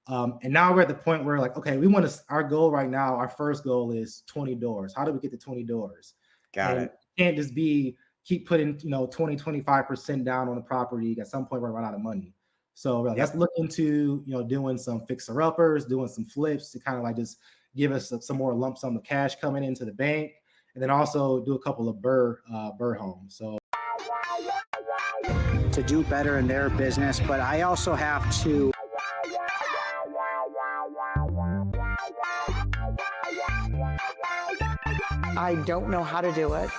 And now we're at the point where like, okay, our goal right now, our first goal is 20 doors. How do we get to 20 doors? Got And it. it can't just be keep putting, 20, 25% down on the property. At some point, we're gonna run out of money. So we're like, let's Yep. look into, doing some fixer uppers, doing some flips to kind of like just give us some more lump sum of cash coming into the bank. And then also do a couple of burr homes. So to do better in their business, but I also have to I don't know how to do it.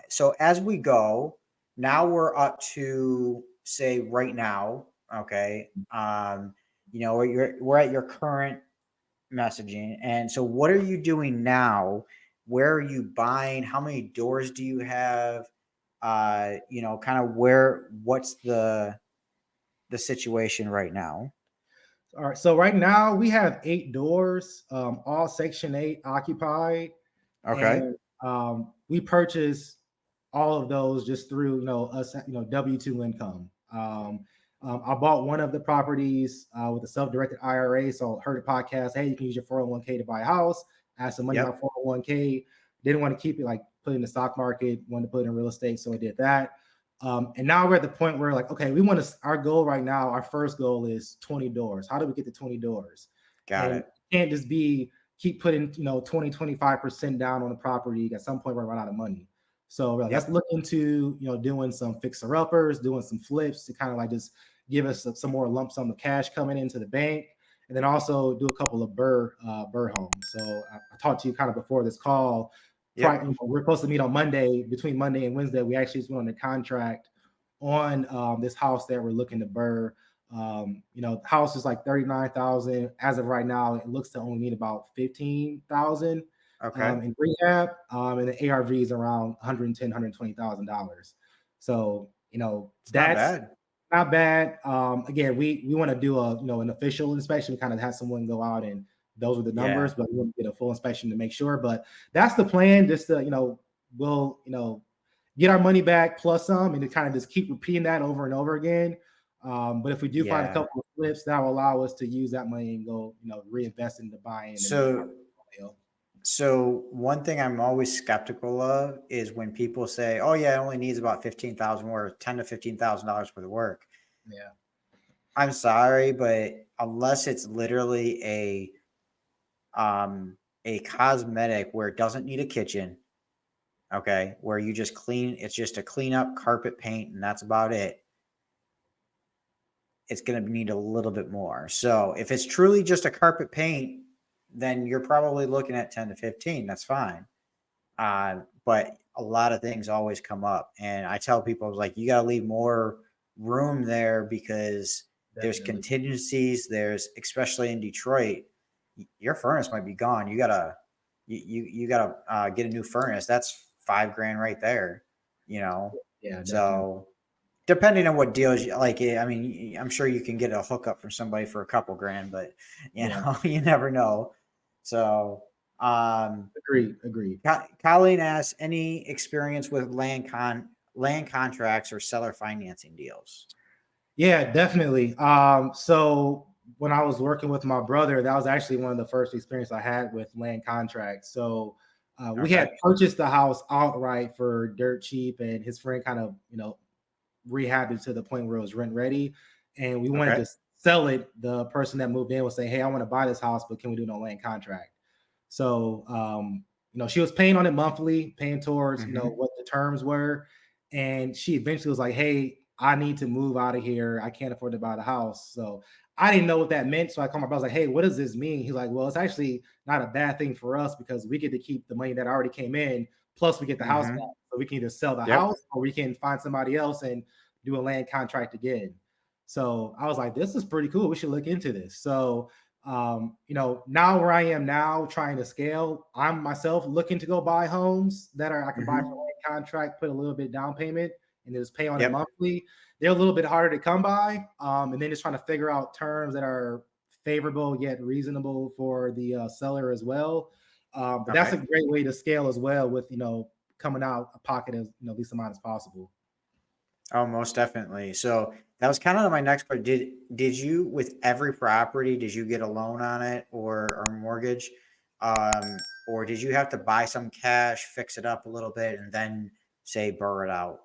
So as we go, now we're up to say right now, okay. We're at your current messaging. And so what are you doing now? Where are you buying? How many doors do you have? What's the situation right now? all right. So right now we have 8 doors, all Section 8 occupied. Okay. And we purchased all of those just through us W-2 income. I bought one of the properties with a self-directed IRA. So I heard a podcast, hey, you can use your 401k to buy a house. I had some money in my 401k. Didn't want to keep it like put it in the stock market, wanted to put it in real estate. So I did that. And now we're at the point where like, okay, our goal right now, our first goal is 20 doors. How do we get to 20 doors? Got And it. it can't just be keep putting 20, 25% down on the property. At some point, we're gonna run out of money. So we're like, let's look into doing some fixer uppers, doing some flips to kind of like just give us some more lump sum of cash coming into the bank, and then also do a couple of burr homes. So I talked to you kind of before this call. We're supposed to meet on Monday. Between Monday and Wednesday, we actually just went on the contract on this house that we're looking to burr. The house is like 39,000 as of right now. It looks to only need about 15,000 in rehab, and the ARV is around $120,000. So that's not bad. Again, we want to do an official inspection. We kind of have someone go out, and those are the numbers, but we want to get a full inspection to make sure. But that's the plan. Just to we'll get our money back plus some, and to kind of just keep repeating that over and over again. But if we do find a couple of flips, that will allow us to use that money and go, reinvest into buying. So one thing I'm always skeptical of is when people say, "Oh yeah, it only needs about 15,000 worth, $10,000 to $15,000 worth of work." Yeah, I'm sorry, but unless it's literally a cosmetic where it doesn't need a kitchen, okay, where you just it's just a clean up carpet paint and that's about it. It's going to need a little bit more. So if it's truly just a carpet paint, then you're probably looking at 10 to 15. That's fine. But a lot of things always come up. And I tell people, I was like, you got to leave more room there because there's contingencies. There's, especially in Detroit, your furnace might be gone. You gotta get a new furnace. That's $5,000 right there, Yeah. So depending on what deals you like, I mean, I'm sure you can get a hookup from somebody for a couple grand, but you never know. So, agreed. Colleen asks, any experience with land contracts or seller financing deals? Yeah, definitely. So when I was working with my brother, that was actually one of the first experiences I had with land contracts. So we had purchased the house outright for dirt cheap, and his friend kind of, rehabbed it to the point where it was rent ready. And we wanted to sell it. The person that moved in would say, hey, I want to buy this house, but can we do no land contract? So, she was paying on it monthly, paying towards, what the terms were. And she eventually was like, hey, I need to move out of here. I can't afford to buy the house. So I didn't know what that meant. So I called my brother, I was like, hey, what does this mean? He's like, well, it's actually not a bad thing for us because we get to keep the money that already came in. Plus we get the house back. So we can either sell the house or we can find somebody else and do a land contract again. So I was like, this is pretty cool. We should look into this. So, now where I am now trying to scale, I'm myself looking to go buy homes that I can buy for land contract, put a little bit down payment and just pay on it Yep. monthly, they're a little bit harder to come by. And then just trying to figure out terms that are favorable yet reasonable for the seller as well. But that's a Okay. great way to scale as well with, coming out a pocket as, least amount as possible. Oh, most definitely. So that was kind of my next part. Did you, with every property, did you get a loan on it or mortgage? Or did you have to buy some cash, fix it up a little bit, and then say burr it out,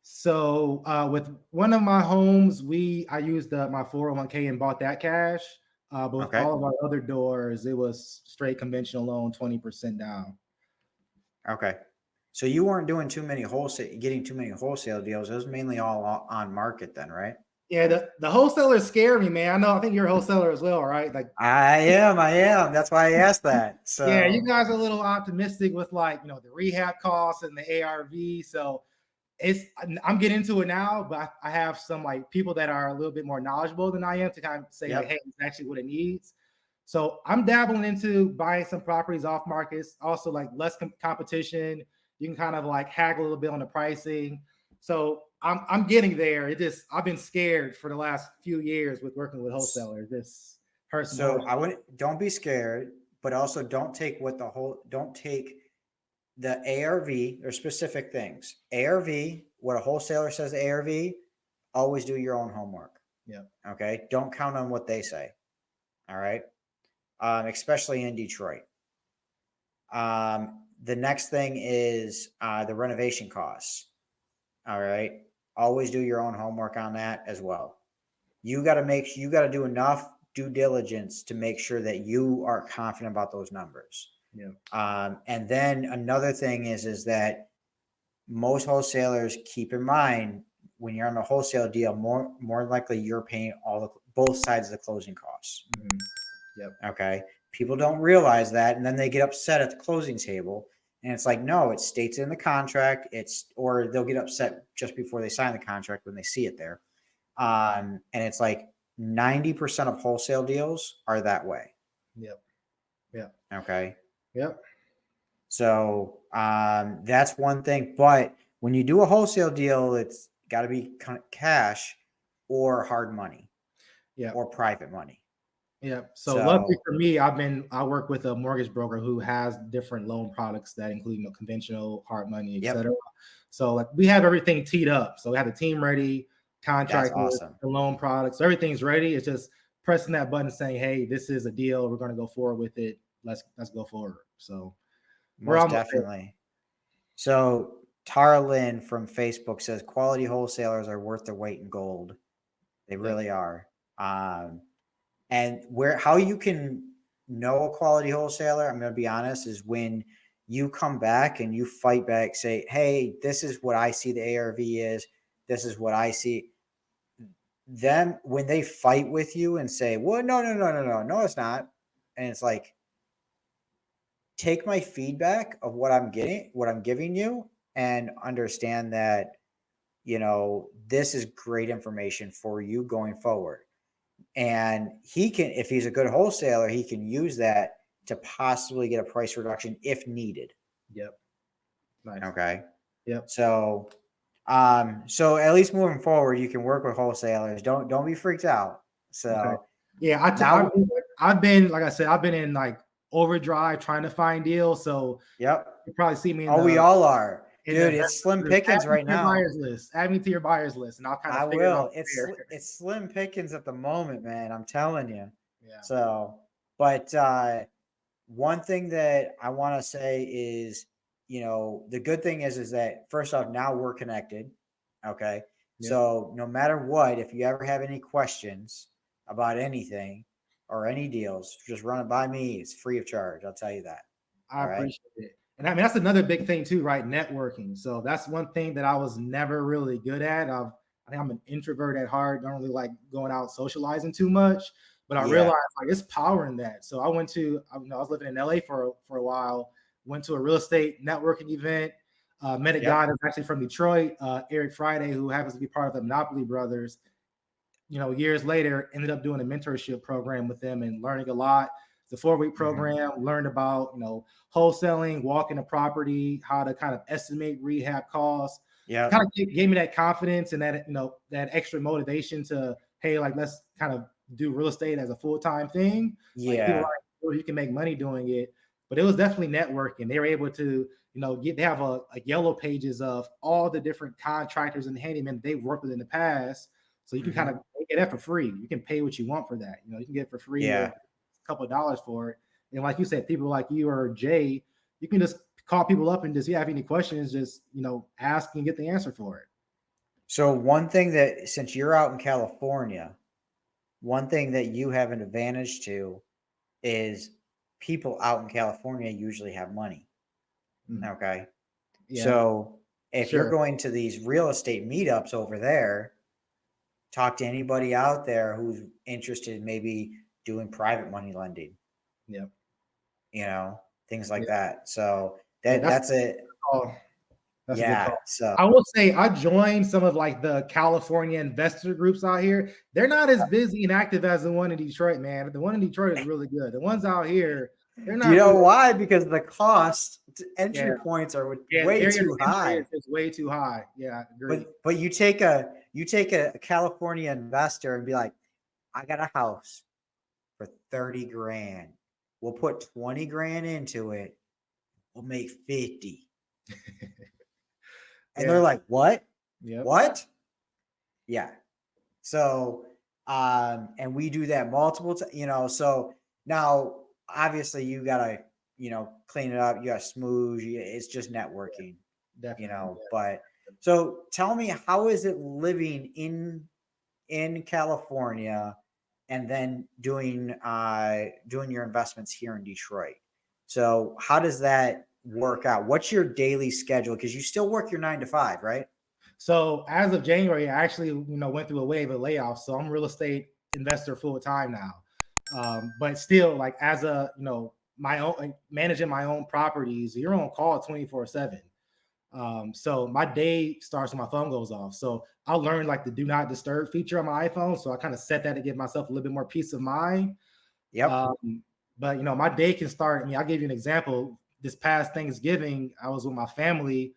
So with one of my homes, I used my 401k and bought that cash. But with Okay. all of our other doors, it was straight conventional loan, 20% down. Okay. So you weren't doing getting too many wholesale deals. It was mainly all on market then, right? Yeah, the wholesalers scare me, man. I think you're a wholesaler as well, right? Like, I am. That's why I asked that. yeah, you So guys are a little optimistic with the rehab costs and the ARV. So I'm getting into it now, but I have some people that are a little bit more knowledgeable than I am to kind of say Yep. hey, it's actually what it needs. So I'm dabbling into buying some properties off markets, also less competition. You can kind of haggle a little bit on the pricing. So I'm getting there. I've been scared for the last few years with working with wholesalers. This hurts my So don't be scared, but also don't take the ARV or specific things. ARV, what a wholesaler says ARV, always do your own homework. Yeah. Okay. Don't count on what they say. All right. Especially in Detroit. The next thing is the renovation costs. All right. Always do your own homework on that as well. You got to do enough due diligence to make sure that you are confident about those numbers. Yeah. And then another thing is that most wholesalers keep in mind when you're on a wholesale deal, more likely you're paying both sides of the closing costs. Mm-hmm. Yep. Okay. People don't realize that, and then they get upset at the closing table. And it's like, no, it states in the contract. Or they'll get upset just before they sign the contract when they see it there. And it's like 90% of wholesale deals are that way. Yep. Yep. Okay. Yep. So that's one thing. But when you do a wholesale deal, it's got to be cash or hard money. Yeah. Or private money. Yeah. So luckily for me, I work with a mortgage broker who has different loan products that include conventional, hard money, etc. So we have everything teed up. So we have the team ready, contract, awesome. The loan products, so everything's ready. It's just pressing that button saying, hey, this is a deal. We're going to go forward with it. Let's go forward. So most definitely. So Tara Lynn from Facebook says quality wholesalers are worth their weight in gold. They really are. And how you can know a quality wholesaler, I'm going to be honest, is when you come back and you fight back, say, hey, this is what I see the ARV is. This is what I see. Them, when they fight with you and say, well, no, it's not. And it's like, take my feedback of what I'm giving you, and understand that, this is great information for you going forward. And if he's a good wholesaler, he can use that to possibly get a price reduction if needed. Yep. Nice. Okay. Yep. So at least moving forward, you can work with wholesalers. Don't be freaked out. So okay. Yeah, I've been, like I said, I've been in overdrive trying to find deals. So yep, you probably see me. We all are. Dude, it's slim pickings right now. Add me to your buyers list, and I'll kind of figure it out. It's slim pickings at the moment, man. I'm telling you. Yeah. So, but one thing that I want to say is, the good thing is that first off, now we're connected. Okay. Yeah. So no matter what, if you ever have any questions about anything or any deals, just run it by me. It's free of charge. I'll tell you that. I appreciate it. And I mean, that's another big thing too, right? Networking. So that's one thing that I was never really good at. I think I'm an introvert at heart. Don't really like going out socializing too much, but I realized it's power in that. So I was living in LA for a while, went to a real estate networking event, met a guy that's actually from Detroit, Eric Friday, who happens to be part of the Monopoly Brothers. Years later, ended up doing a mentorship program with them and learning a lot. It's a 4-week program, learned about, wholesaling, walking a property, how to kind of estimate rehab costs. Yeah. Kind of gave me that confidence and that, that extra motivation to, hey, like, let's kind of do real estate as a full-time thing. Like, people are Yeah. like, "Oh, you can make money doing it." But it was definitely networking. They were able to, they have a yellow pages of all the different contractors and handymen they've worked with in the past. So you can kind of get that for free. You can pay what you want for that. You can get it for free or Yeah. a couple of dollars for it. And like you said, people like you or Jay, you can just call people up and just, you have any questions, just, ask and get the answer for it. So one thing that, since you're out in California, one thing that you have an advantage to is people out in California usually have money. Mhm. Okay. Yeah, So if you're sure. going to these real estate meetups over there, talk to anybody out there who's interested in maybe doing private money lending, Yeah. things like Yeah. that. So Yeah. that's it. Call. That's a good Yeah. call. So I will say I joined some of like the California investor groups out here. They're not as busy and active as the one in Detroit, man. The one in Detroit is really good. The ones out here, they're do you not know really. why? Because the cost Yeah, entry points are yeah. The way barrier too to entry high. is way too high. Yeah, I agree. But you take a California investor and be like, I got a house for 30 grand. We'll put 20 grand into it. We'll make 50. And they're Yeah. like, what? Yep. What? Yeah. So, and we do that multiple times, so now obviously you gotta, clean it up. You gotta smooth. It's just networking, Definitely. but so tell me, how is it living in California and then doing your investments here in Detroit? So how does that work out? What's your daily schedule? Because you still work your 9 to 5, right? So as of January, I actually, went through a wave of layoffs. So I'm a real estate investor full time now. But still, like as a, my own like, managing my own properties, you're on call 24/7. So my day starts when my phone goes off. So I learned like the do not disturb feature on my iPhone. So I kind of set that to give myself a little bit more peace of mind. Yep. But my day can start. I mean, I'll give you an example. This past Thanksgiving, I was with my family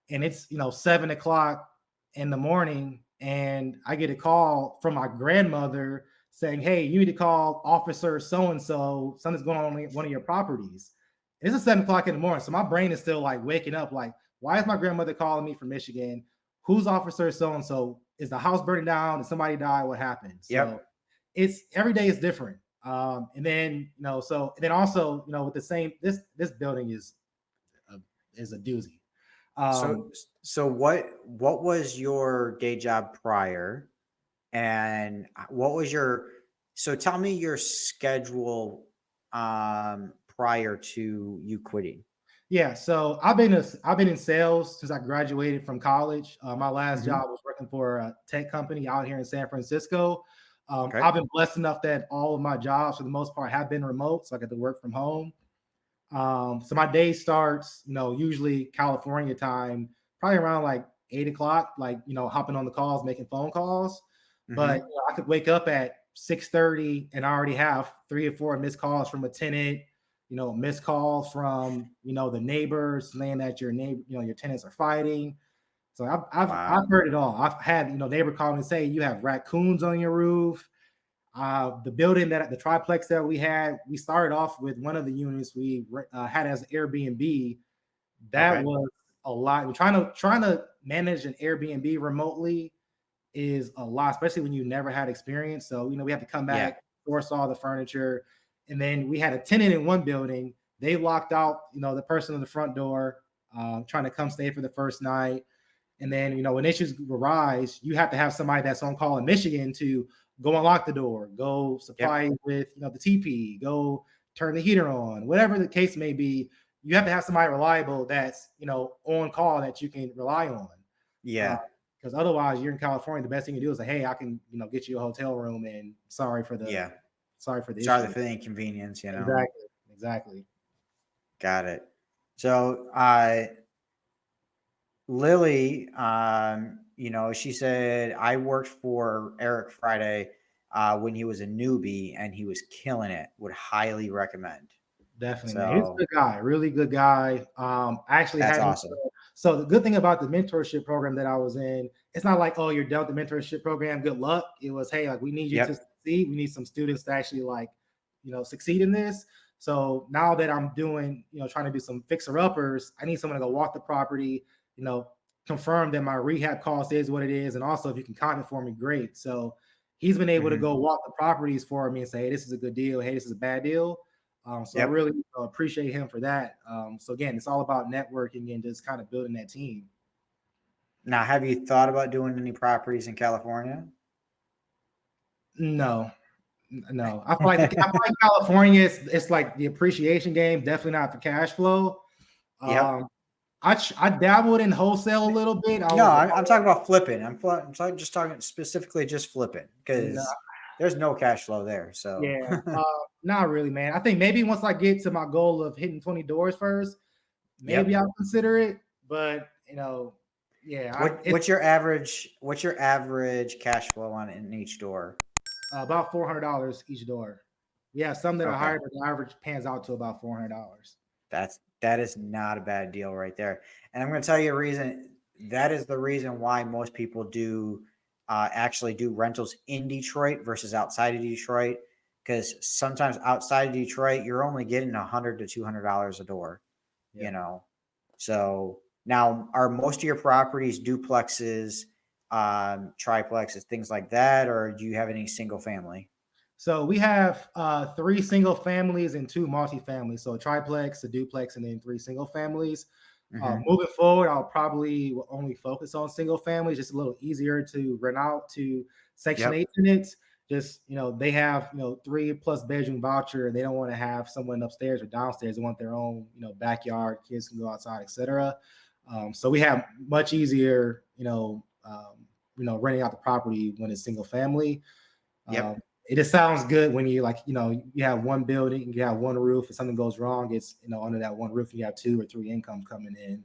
and it's 7 o'clock in the morning and I get a call from my grandmother saying, hey, you need to call officer so and so, something's going on one of your properties. It's 7 o'clock in the morning, so my brain is still like waking up, like, why is my grandmother calling me from Michigan? Who's officer so and so? Is the house burning down? Did somebody die? What happened? So Yep. it's every day is different. And then and then also with the same, this building is a doozy. So um so what was your day job prior, and what was your, so tell me your schedule prior to you quitting. Yeah, so I've been in sales since I graduated from college. My last Hmm. job was working for a tech company out here in San Francisco. Okay. I've been blessed enough that all of my jobs, for the most part, have been remote, so I get to work from home. So my day starts, usually California time, probably around like 8 o'clock, like hopping on the calls, making phone calls. But Hmm. I could wake up at 6:30 and I already have 3 or 4 missed calls from a tenant, missed calls from the neighbors saying that your neighbor, your tenants are fighting. So I've Wow. heard it all. I've had neighbor call me and say you have raccoons on your roof. The building that the triplex that we had, we started off with one of the units we had as Airbnb. That Okay. was a lot. We're trying to manage an Airbnb remotely is a lot, especially when you never had experience. So we had to come Yeah. back, source all the furniture, and then we had a tenant in one building. They locked out the person in the front door, trying to come stay for the first night. And then, when issues arise, you have to have somebody that's on call in Michigan to go unlock the door, go Yep. supply with, the TP, go turn the heater on, whatever the case may be. You have to have somebody reliable that's, on call that you can rely on. Yeah. Because otherwise, you're in California. The best thing you do is say, hey, I can, get you a hotel room, and Yeah. sorry for the Sorry issue. for the inconvenience. Exactly. Got it. So Lily, she said, I worked for Eric Friday when he was a newbie and he was killing it. Would highly recommend. Definitely, man. He's a So good guy, really good guy. I actually that's had him awesome. So the good thing about the mentorship program that I was in, it's not like, oh, you're done with the mentorship program, good luck. It was, hey, like we need you to Yep. succeed. We need some students to actually like, succeed in this. So now that I'm doing, trying to do some fixer uppers, I need someone to go walk the property, confirm that my rehab cost is what it is. And also if you can comment for me, great. So he's been able to Mhm. go walk the properties for me and say, hey, this is a good deal. Hey, this is a bad deal. So I Yep. really appreciate him for that. So again, it's all about networking and just kind of building that team. Now, have you thought about doing any properties in California? No, I feel like California, it's like the appreciation game, definitely not for cash flow. Yep. I dabbled in wholesale a little bit. I No, was I'm talking about flipping. Just talking specifically just flipping no, because there's no cash flow there. So yeah, not really, man. I think maybe once I get to my goal of hitting 20 doors first, maybe yep. I'll consider it. But yeah, it's What's your average cash flow on in each door? about $400 each door. We have some that are Okay. higher, but the average pans out to about $400. That is not a bad deal right there. And I'm going to tell you a reason. That is the reason why most people do actually do rentals in Detroit versus outside of Detroit. Because sometimes outside of Detroit, you're only getting $100 to $200 a door. Yeah. You know, so now are most of your properties duplexes, triplexes, things like that, or do you have any single family? So we have 3 single families and 2 multifamilies. So a triplex, a duplex, and then 3 single families. Mm-hmm. Moving forward, I'll probably will only focus on single families, just a little easier to rent out to Section Yep. 8 tenants. Just, they have, 3+ bedroom voucher. They don't want to have someone upstairs or downstairs. They want their own, backyard, kids can go outside, etc. So we have much easier, renting out the property when it's single family. Yep. It just sounds good when you you have one building, you have one roof. If something goes wrong, it's under that one roof, you have 2 or 3 income coming in.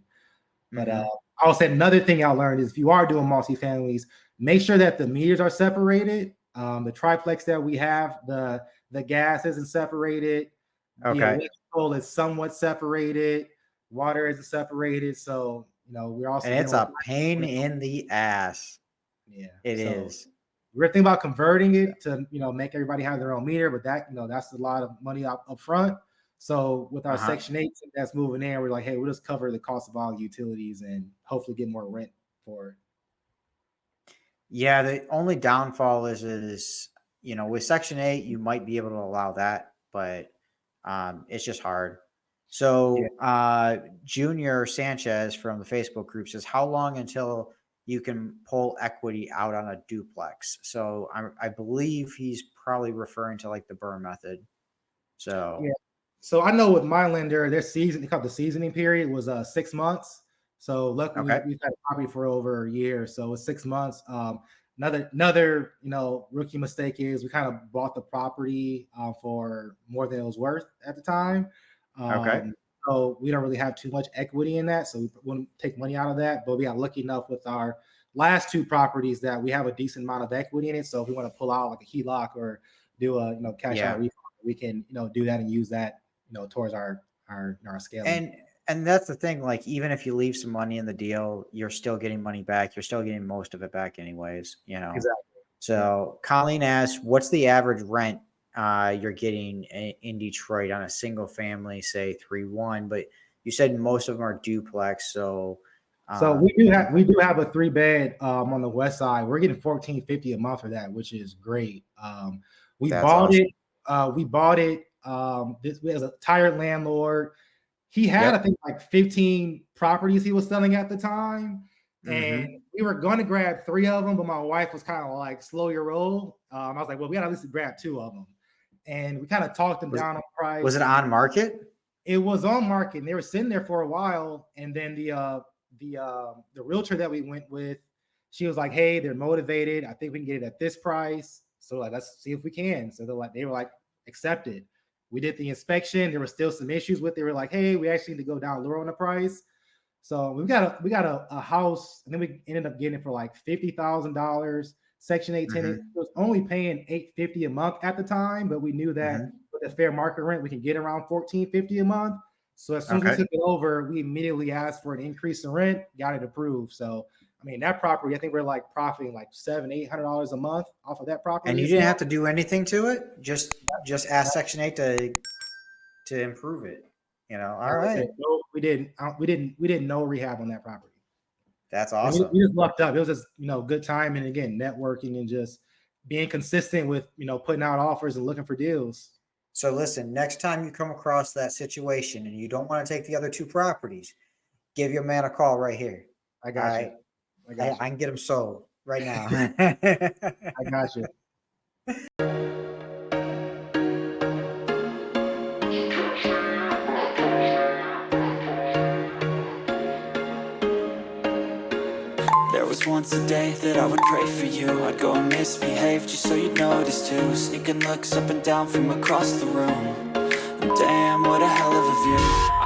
But Mm-hmm. I would say another thing I learned is if you are doing multifamilies, make sure that the meters are separated. The triplex that we have, the gas isn't separated. The Okay. electrical is somewhat separated. Water isn't separated. So we're also And it's dealing a with pain in the ass. yeah. It So is. we're thinking about converting it to make everybody have their own meter, but that that's a lot of money up front. So with our Uh-huh. Section 8 that's moving in, we're like, hey, we'll just cover the cost of all utilities and hopefully get more rent for it. Yeah, the only downfall is with Section 8, you might be able to allow that, but it's just hard. Yeah. So Junior Sanchez from the Facebook group says, how long until you can pull equity out on a duplex? So I believe he's probably referring to like the burn method. So Yeah. So I know with my lender, their season, they call it the seasoning period was 6 months. So luckily okay. we've had a property for over a year. So it's 6 months. Another rookie mistake is we kind of bought the property for more than it was worth at the time. Okay. So we don't really have too much equity in that. So we wouldn't take money out of that. But we got lucky enough with our last 2 properties that we have a decent amount of equity in it. So if we want to pull out like a HELOC or do a cash out Yeah. refund, we can do that and use that towards our scaling. And that's the thing, like even if you leave some money in the deal, you're still getting money back. You're still getting most of it back anyways, Exactly. Yeah. So Colleen asks, what's the average rent you're getting in Detroit on a single family, say 3-1, but you said most of them are duplex. So we do have a 3-bed on the west side. We're getting $1,450 a month for that, which is great. We that's bought awesome. it. We bought it. This was a tired landlord. He had, Yep. I think, like 15 properties he was selling at the time. And Mm-hmm. we were going to grab 3 of them, but my wife was kind of like, slow your roll. I was like, well, we got to at least grab 2 of them. And we kind of talked them down on price. Was it on market? It was on market, and they were sitting there for a while. And then the realtor that we went with, she was like, hey, they're motivated. I think we can get it at this price. So like, let's see if we can. So they were like, accept it. We did the inspection. There were still some issues with it. They were like, hey, we actually need to go down lower on the price. So we got a house, and then we ended up getting it for like $50,000. Section 8 tenant was only paying $850 a month at the time, but we knew that with the fair market rent, we can get around $1,450 a month. So as soon as we Okay. took it over, we immediately asked for an increase in rent, got it approved. So I mean, that property, I think we're like profiting like $700-800 a month off of that property. And you as didn't well. have to do anything to it. Just ask Section 8 to improve it. You know. All Like I right. said, no, we didn't. We didn't know rehab on that property. That's And awesome. we just lucked up. It was just good time, and again, networking and just being consistent with putting out offers and looking for deals. So listen, next time you come across that situation and you don't want to take the other two properties, give your man a call right here. I All got right. you. I got you. I can get them sold right now. I got you. There was once a day that I would pray for you. I'd go and misbehave just so you'd notice too. Sneaking looks up and down from across the room. And damn, what a hell of a view.